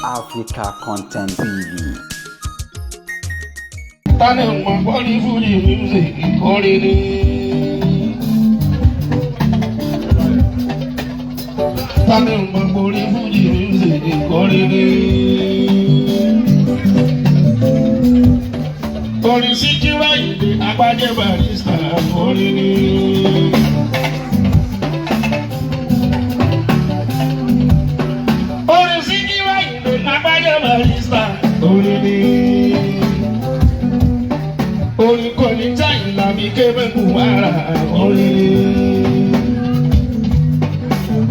Africa Content TV. Tani mọ̀ bọ́ọ̀lì fújì music ìkọrin ni. Tani mọ̀ bọ́ọ̀lì fújì music ìkọrin ni. Orin Síkírù Àyìndé Agbájé Barrister ìkọrin ni. Orin Síkírù Àyìndé Agbájé Barrister ìkọrin ni. Orin kọ́ni táyì làbí kébẹ́kù wàrà orin ni.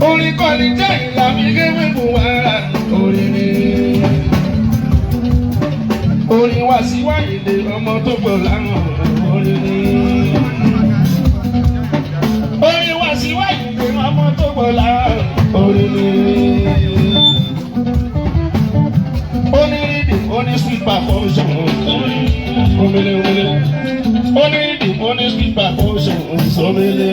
Orin kọ́ni táyì làbí kébẹ́kù wàrà orin ni. Orin Wasiu Ayinde ọmọ tó gbọ́ láwọn orin ni. Orin Wasiu Ayinde ọmọ tó gbọ́ láwọn orin ni. Orin rídì orin sweet percussion omele omele. Orin rídì orin sweet percussion omele.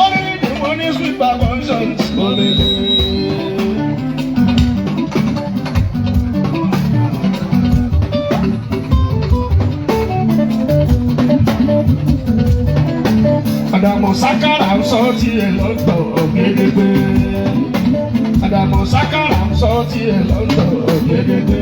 Orin rídì orin sweet percussion omele. Àdàmọ̀ sákàrà ń sọ tiẹ̀ lọ́tọ̀ gédégbé. Àdàmọ̀ sákàrà ń sọ tiẹ̀ lọ́tọ̀ gédégbé.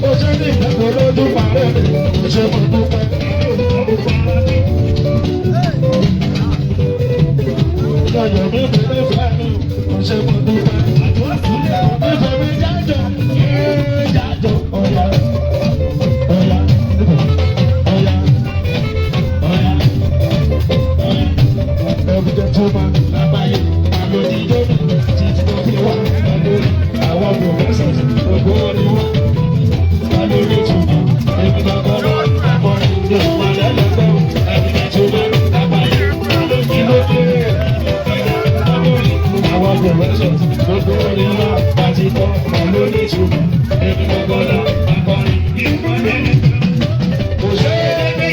Ó ṣe ní ìgbàgbọ́ lójú parẹ́ mi, ó ṣe mo dúpẹ́. Ìjọyọ̀ mi fi ní fẹ́ mi, ó ṣe mo dúpẹ́. Ìfẹ́ mi jájọ, jájọ, ọ̀yà, ọ̀yà, ọ̀yà, ọ̀yà, ọ̀yà. Ẹ̀bùjẹ́ tó máa lábáyé, àlòdì lónìí, títí tó fi wá lórí àwọn professors, gbogbo orí wá. Lórí túmọ̀, èmi gbàgbọ́ lórí àpọ̀ ìdè ìpàdélẹ́gbẹ́ ẹ̀bùjẹ́ tó máa lábáyé, àlòdì lónìí. Àwọn professors, gbogbo orí wá. Láti kọ́ lórí túmọ̀, èmi gbàgbọ́ lórí àpọ̀ ìdè ìpàdélẹ́gbẹ́. Kò ṣe é ní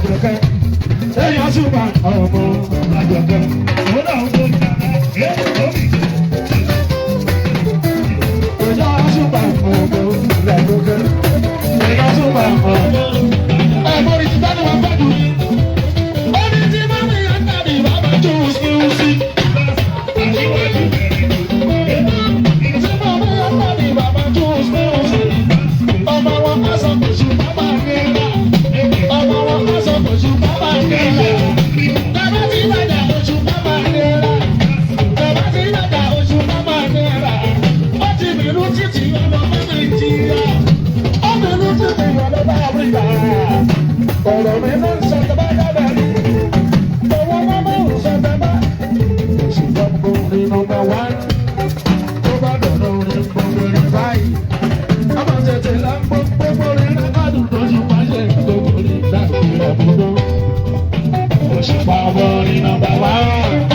àjọkẹ́. Èèyàn súnmọ́ ọmọ àjọkẹ́. Òun náà ń gbóni dáná. Èèyàn súnmọ́ ọmọ àjọkẹ́. Èèyàn súnmọ́ ọmọ. Ẹ̀gbọ́n ti dáná wọn gbádùn mi. Ó ní tí mọ́mí yẹn tàbí bàbá tó ń sí ń sí. Ọ̀rọ̀ mi ló ń sọ tẹ́bá dábàá rí. Owó mọ́mọ́ ò sọ tẹ́bá. Òṣùpá gbòòrè nọ́mbà 1. Tó bá dọ̀dọ̀ orin gbòòrè báyìí. Ọmọ tètè là ń gbọ́ gbogbo orin náà kádùn tó ṣe pàṣẹ gbogbo orin láti ìrọ̀bùdó. Òṣùpá gbòòrè nọ́mbà 1.